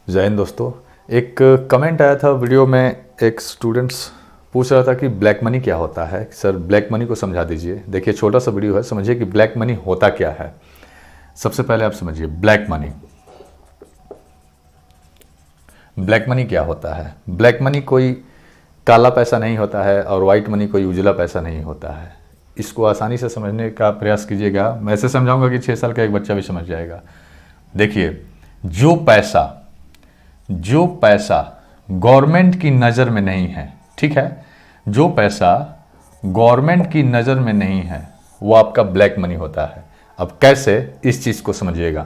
जय हिंद दोस्तों। एक कमेंट आया था वीडियो में, एक स्टूडेंट्स पूछ रहा था कि ब्लैक मनी क्या होता है। सर ब्लैक मनी को समझा दीजिए। देखिए छोटा सा वीडियो है, समझिए कि ब्लैक मनी होता क्या है। सबसे पहले आप समझिए ब्लैक मनी। ब्लैक मनी क्या होता है? ब्लैक मनी कोई काला पैसा नहीं होता है और वाइट मनी कोई उजला पैसा नहीं होता है। इसको आसानी से समझने का प्रयास कीजिएगा। मैं ऐसे समझाऊंगा कि 6 साल का एक बच्चा भी समझ जाएगा। देखिए, जो पैसा गवर्नमेंट की नज़र में नहीं है, ठीक है, जो पैसा गवर्नमेंट की नज़र में नहीं है वो आपका ब्लैक मनी होता है। अब कैसे, इस चीज़ को समझिएगा।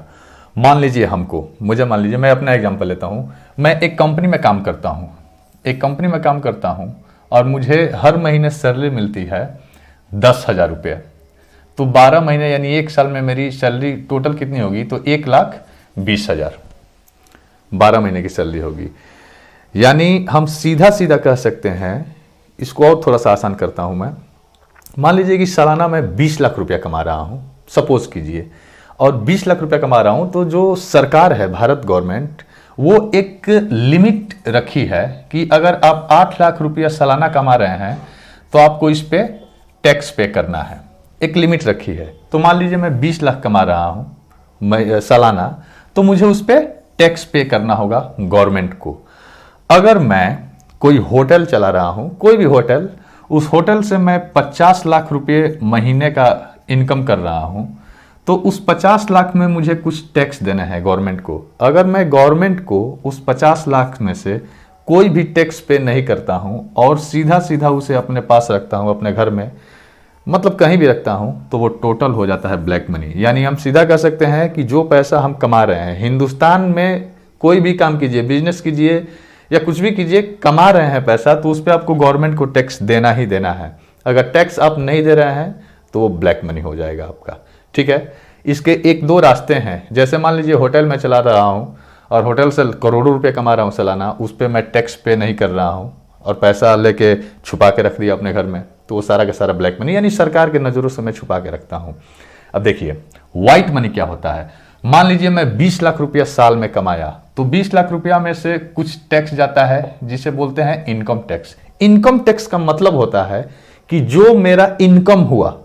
मान लीजिए मान लीजिए मैं अपना एग्जांपल लेता हूँ। मैं एक कंपनी में काम करता हूँ और मुझे हर महीने सैलरी मिलती है 10,000 रुपये। तो 12 महीने यानी 1 साल में मेरी सैलरी टोटल कितनी होगी? तो 1,20,000 12 महीने की सैलरी होगी। यानी हम सीधा सीधा कह सकते हैं, इसको और थोड़ा सा आसान करता हूं मैं। मान लीजिए कि सालाना मैं 20 लाख रुपया कमा रहा हूं, सपोज कीजिए, और 20 लाख रुपया कमा रहा हूं। तो जो सरकार है, भारत गवर्नमेंट, वो एक लिमिट रखी है कि अगर आप 8 लाख रुपया सालाना कमा रहे हैं तो आपको इस पे टैक्स पे करना है। एक लिमिट रखी है। तो मान लीजिए मैं 20 लाख कमा रहा हूं सालाना, तो मुझे उस पे टैक्स पे करना होगा गवर्नमेंट को। अगर मैं कोई होटल चला रहा हूं, कोई भी होटल, उस होटल से मैं 50 लाख रुपये महीने का इनकम कर रहा हूं, तो उस 50 लाख में मुझे कुछ टैक्स देना है गवर्नमेंट को। अगर मैं गवर्नमेंट को उस 50 लाख में से कोई भी टैक्स पे नहीं करता हूं और सीधा सीधा उसे अपने पास रखता हूं, अपने घर में, मतलब कहीं भी रखता हूं, तो वो टोटल हो जाता है ब्लैक मनी। यानी हम सीधा कह सकते हैं कि जो पैसा हम कमा रहे हैं, हिंदुस्तान में कोई भी काम कीजिए, बिजनेस कीजिए या कुछ भी कीजिए, कमा रहे हैं पैसा, तो उस पर आपको गवर्नमेंट को टैक्स देना ही देना है। अगर टैक्स आप नहीं दे रहे हैं तो वो ब्लैक मनी हो जाएगा आपका, ठीक है। इसके 1-2 रास्ते हैं। जैसे मान लीजिए होटल में चला रहा हूँ और होटल से करोड़ों रुपये कमा रहा हूँ सालाना, उस पर मैं टैक्स पे नहीं कर रहा हूँ और पैसा लेके छुपा के रख दिया अपने घर में, तो वो सारा का सारा ब्लैक मनी, यानी सरकार के नज़रों से मैं छुपा के रखता हूं। अब देखिए व्हाइट मनी क्या होता है। मान लीजिए मैं 20 लाख रुपया साल में कमाया, तो 20 लाख रुपया में से कुछ टैक्स जाता है जिसे बोलते हैं इनकम टैक्स। इनकम टैक्स का मतलब होता है कि जो मेरा इनकम हुआ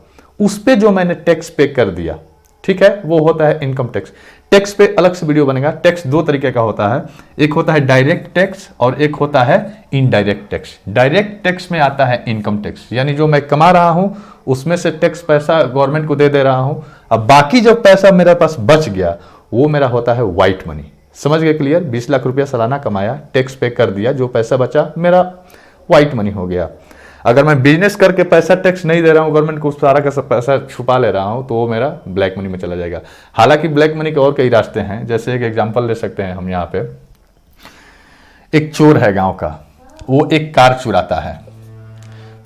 उस पर जो मैंने टैक्स पे कर दिया, ठीक है, वो होता है इनकम टैक्स। टैक्स पे अलग से वीडियो बनेगा। टैक्स 2 तरीके का होता है, एक होता है डायरेक्ट टैक्स और एक होता है इनडायरेक्ट टैक्स। डायरेक्ट टैक्स में आता है इनकम टैक्स, यानी जो मैं कमा रहा हूं उसमें से टैक्स पैसा गवर्नमेंट को दे रहा हूं। अब बाकी जो पैसा मेरे पास बच गया वो मेरा होता है व्हाइट मनी। समझ गए? क्लियर? 20 लाख रुपया सालाना कमाया, टैक्स पे कर दिया, जो पैसा बचा मेरा व्हाइट मनी हो गया। अगर मैं बिजनेस करके पैसा टैक्स नहीं दे रहा हूं गवर्नमेंट को, सारा का सब पैसा छुपा ले रहा हूं, तो वो मेरा ब्लैक मनी में चला जाएगा। हालांकि ब्लैक मनी के और कई रास्ते हैं। जैसे एक एग्जांपल ले सकते हैं हम यहाँ पे। एक चोर है गांव का, वो एक कार चुराता है,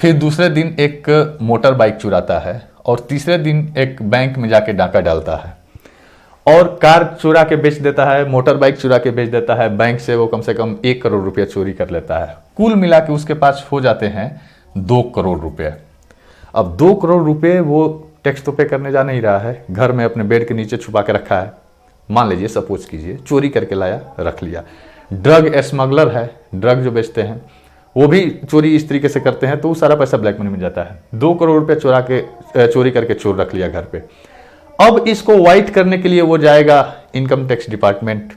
फिर दूसरे दिन एक मोटर बाइक चुराता है और तीसरे दिन एक बैंक में जाके डाका डालता है और कार चुरा के बेच देता है, मोटर बाइक चुरा के बेच देता है। बैंक से वो कम से कम 1 करोड़ रुपया चोरी कर लेता है। कुल मिला के उसके पास हो जाते हैं 2 करोड़ रुपए। अब 2 करोड़ रुपए वो टैक्स तो पे करने जा नहीं रहा है, घर में अपने बेड के नीचे छुपा के रखा है। मान लीजिए, सपोज कीजिए, चोरी करके लाया, रख लिया। ड्रग स्मगलर है, ड्रग जो बेचते हैं वो भी चोरी इस तरीके से करते हैं, तो सारा पैसा ब्लैक मनी में जाता है। 2 करोड़ रुपया चोरी करके चोर रख लिया घर पे। अब इसको व्हाइट करने के लिए वो जाएगा इनकम टैक्स डिपार्टमेंट,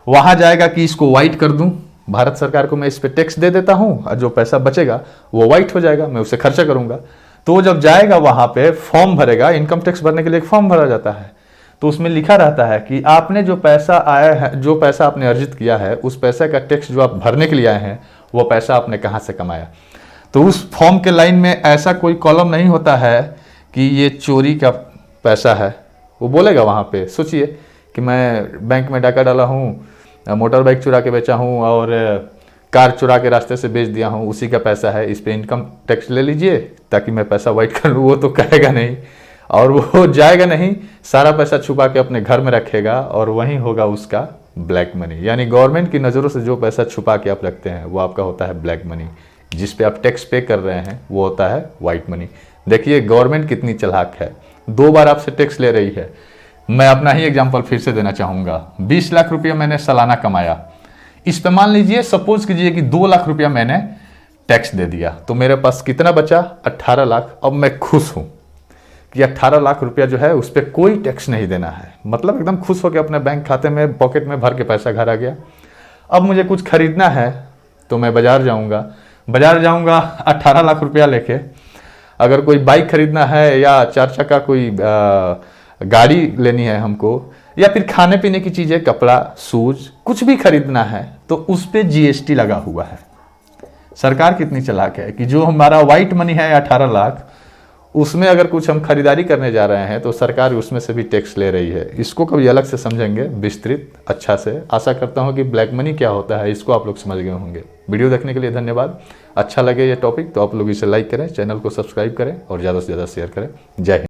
वहां जाएगा कि इसको व्हाइट कर दूं, भारत सरकार को मैं इस पे टैक्स दे देता हूं और जो पैसा बचेगा वो व्हाइट हो जाएगा, मैं उसे खर्चा करूंगा। तो जब जाएगा वहां पे फॉर्म भरेगा, इनकम टैक्स भरने के लिए एक फॉर्म भरा जाता है, तो उसमें लिखा रहता है कि आपने जो पैसा आया है, जो पैसा आपने अर्जित किया है, उस पैसे का टैक्स जो आप भरने के लिए आए हैं, वो पैसा आपने कहां से कमाया। तो उस फॉर्म के लाइन में ऐसा कोई कॉलम नहीं होता है कि ये चोरी का पैसा है। वो बोलेगा वहां पे, सोचिए कि मैं बैंक में डाका डाला हूं, मोटर बाइक चुरा के बेचा हूं और कार चुरा के रास्ते से बेच दिया हूं, उसी का पैसा है, इस पे इनकम टैक्स ले लीजिए ताकि मैं पैसा व्हाइट कर लूँ। वो तो कहेगा नहीं और वो जाएगा नहीं, सारा पैसा छुपा के अपने घर में रखेगा और वहीं होगा उसका ब्लैक मनी। यानी गवर्नमेंट की नज़रों से जो पैसा छुपा के आप रखते हैं वो आपका होता है ब्लैक मनी। जिस पे आप टैक्स पे कर रहे हैं वो होता है व्हाइट मनी। देखिए गवर्नमेंट कितनी चालाक है, 2 बार आपसे टैक्स ले रही है। मैं अपना ही एग्जांपल फिर से देना चाहूँगा। 20 लाख रुपया मैंने सालाना कमाया, इस पे मान लीजिए, सपोज कीजिए कि 2 लाख रुपया मैंने टैक्स दे दिया, तो मेरे पास कितना बचा? 18 लाख। अब मैं खुश हूं कि 18 लाख रुपया जो है उस पर कोई टैक्स नहीं देना है, मतलब एकदम खुश होकर अपने बैंक खाते में पॉकेट में भर के पैसा घर आ गया। अब मुझे कुछ खरीदना है तो मैं बाजार जाऊंगा 18 लाख रुपया लेके। अगर कोई बाइक खरीदना है या 4 चक्का कोई गाड़ी लेनी है हमको, या फिर खाने पीने की चीज़ें, कपड़ा, शूज, कुछ भी खरीदना है तो उस पर जीएसटी लगा हुआ है। सरकार कितनी चालाक है कि जो हमारा व्हाइट मनी है 18 लाख, उसमें अगर कुछ हम खरीदारी करने जा रहे हैं तो सरकार उसमें से भी टैक्स ले रही है। इसको कभी अलग से समझेंगे विस्तृत अच्छा से। आशा करता हूं कि ब्लैक मनी क्या होता है इसको आप लोग समझ गए होंगे। वीडियो देखने के लिए धन्यवाद। अच्छा लगे ये टॉपिक तो आप लोग इसे लाइक करें, चैनल को सब्सक्राइब करें और ज़्यादा से ज़्यादा शेयर करें। जय हिंद।